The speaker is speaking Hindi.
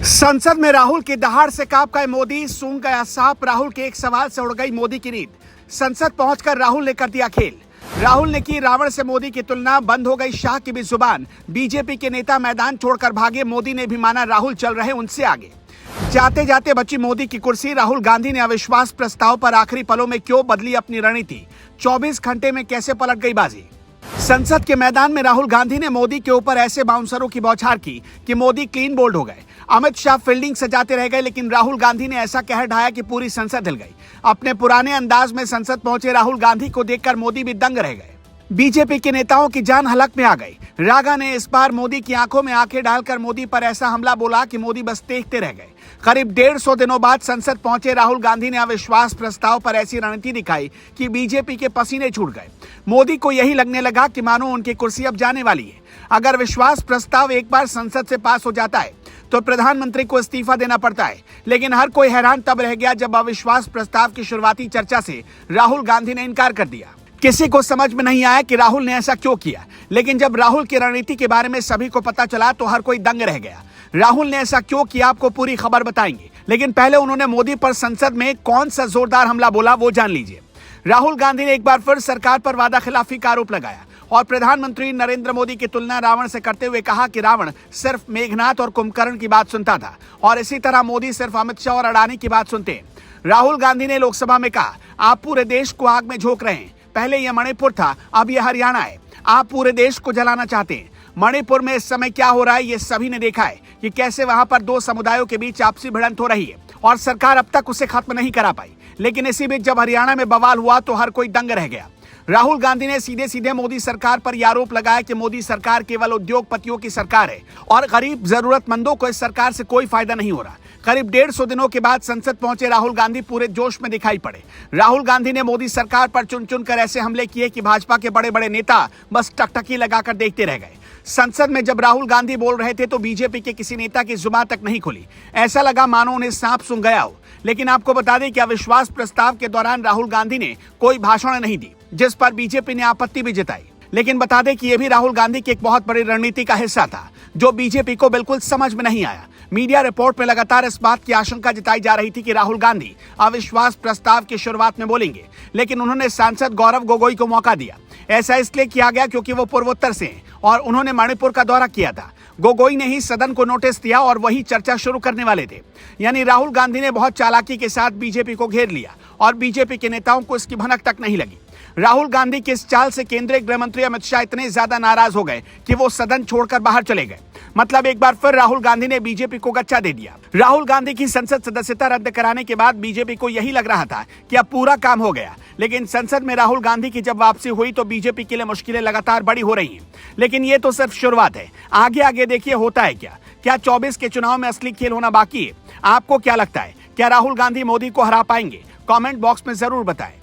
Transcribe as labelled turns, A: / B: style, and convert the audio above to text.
A: संसद में राहुल की दहाड़ से कांप गए मोदी, सूंघ गया सांप। राहुल के एक सवाल से उड़ गई मोदी की नींद। संसद पहुंचकर राहुल ने कर दिया खेल। राहुल ने की रावण से मोदी की तुलना, बंद हो गई शाह की भी जुबान। बीजेपी के नेता मैदान छोड़कर भागे, मोदी ने भी माना राहुल चल रहे उनसे आगे। जाते जाते बची मोदी की कुर्सी। राहुल गांधी ने अविश्वास प्रस्ताव पर आखिरी पलों में क्यों बदली अपनी रणनीति, 24 घंटे में कैसे पलट गई बाजी। संसद के मैदान में राहुल गांधी ने मोदी के ऊपर ऐसे बाउंसरों की बौछार की कि मोदी क्लीन बोल्ड हो गए। अमित शाह फील्डिंग सजाते रह गए, लेकिन राहुल गांधी ने ऐसा कहर ढाया कि पूरी संसद हिल गई। अपने पुराने अंदाज में संसद पहुंचे राहुल गांधी को देखकर मोदी भी दंग रह गए। बीजेपी के नेताओं की जान हलक में आ गई। रागा ने इस बार मोदी की आंखों में आंखें डालकर मोदी पर ऐसा हमला बोला कि मोदी बस देखते रह गए। करीब 150 दिनों बाद संसद पहुंचे राहुल गांधी ने अविश्वास प्रस्ताव पर ऐसी रणनीति दिखाई कि बीजेपी के पसीने छूट गए। मोदी को यही लगने लगा कि मानो उनकी कुर्सी अब जाने वाली है। अगर विश्वास प्रस्ताव एक बार संसद से पास हो जाता है तो प्रधानमंत्री को इस्तीफा देना पड़ता है। लेकिन हर कोई हैरान तब रह गया जब अविश्वास प्रस्ताव की शुरुआती चर्चा से राहुल गांधी ने इनकार कर दिया। किसी को समझ में नहीं आया कि राहुल ने ऐसा क्यों किया, लेकिन जब राहुल की रणनीति के बारे में सभी को पता चला तो हर कोई दंग रह गया। राहुल ने ऐसा क्यों किया, आपको पूरी खबर बताएंगे, लेकिन पहले उन्होंने मोदी पर संसद में कौन सा जोरदार हमला बोला वो जान लीजिए। राहुल गांधी ने एक बार फिर सरकार पर वादा खिलाफी का आरोप लगाया और प्रधानमंत्री नरेंद्र मोदी की तुलना रावण से करते हुए कहा कि रावण सिर्फ मेघनाथ और कुंभकर्ण की बात सुनता था और इसी तरह मोदी सिर्फ अमित शाह और अडानी की बात सुनते हैं। राहुल गांधी ने लोकसभा में कहा, आप पूरे देश को आग में झोंक रहे हैं। पहले यह मणिपुर था, अब यह हरियाणा है। आप पूरे देश को जलाना चाहते हैं। मणिपुर में इस समय क्या हो रहा है ये सभी ने देखा है कि कैसे वहां पर दो समुदायों के बीच आपसी भिड़ंत हो रही है और सरकार अब तक उसे खत्म नहीं करा पाई। लेकिन इसी बीच जब हरियाणा में बवाल हुआ तो हर कोई दंग रह गया। राहुल गांधी ने सीधे सीधे मोदी सरकार पर यह आरोप लगाया कि मोदी सरकार केवल उद्योगपतियों की सरकार है और गरीब जरूरतमंदों को इस सरकार से कोई फायदा नहीं हो रहा। करीब 150 दिनों के बाद संसद पहुंचे राहुल गांधी पूरे जोश में दिखाई पड़े। राहुल गांधी ने मोदी सरकार पर चुन चुन कर ऐसे हमले किए कि भाजपा के बड़े बड़े नेता बस टकटकी लगाकर देखते रह गए। संसद में जब राहुल गांधी बोल रहे थे तो बीजेपी के किसी नेता की जुबान तक नहीं खुली। ऐसा लगा मानो उन्हें सांप सूंघ गया हो। लेकिन आपको बता दें कि अविश्वास प्रस्ताव के दौरान राहुल गांधी ने कोई भाषण नहीं दी, जिस पर बीजेपी ने आपत्ति भी जताई। लेकिन बता दें कि यह भी राहुल गांधी की एक बहुत बड़ी रणनीति का हिस्सा था, जो बीजेपी को बिल्कुल समझ में नहीं आया। मीडिया रिपोर्ट में लगातार इस बात की आशंका जताई जा रही थी कि राहुल गांधी अविश्वास प्रस्ताव की शुरुआत में बोलेंगे, लेकिन उन्होंने सांसद गौरव गोगोई को मौका दिया। ऐसा इसलिए किया गया क्योंकि वो पूर्वोत्तर से हैं और उन्होंने मणिपुर का दौरा किया था। गोगोई ने ही सदन को नोटिस दिया और वही चर्चा शुरू करने वाले थे। यानी राहुल गांधी ने बहुत चालाकी के साथ बीजेपी को घेर लिया और बीजेपी के नेताओं को इसकी भनक तक नहीं लगी। राहुल गांधी की इस चाल से केंद्रीय गृह मंत्री अमित शाह इतने ज्यादा नाराज हो गए कि वो सदन छोड़कर बाहर चले गए। मतलब एक बार फिर राहुल गांधी ने बीजेपी को गच्चा दे दिया। राहुल गांधी की संसद सदस्यता रद्द कराने के बाद बीजेपी को यही लग रहा था कि अब पूरा काम हो गया। लेकिन संसद में राहुल गांधी की जब वापसी हुई तो बीजेपी के लिए मुश्किलें लगातार बड़ी हो रही हैं। लेकिन ये तो सिर्फ शुरुआत है। आगे आगे देखिए होता है क्या 24 के चुनाव में असली खेल होना बाकी है। आपको क्या लगता है, क्या राहुल गांधी मोदी को हरा पाएंगे? कमेंट बॉक्स में जरूर बताएं।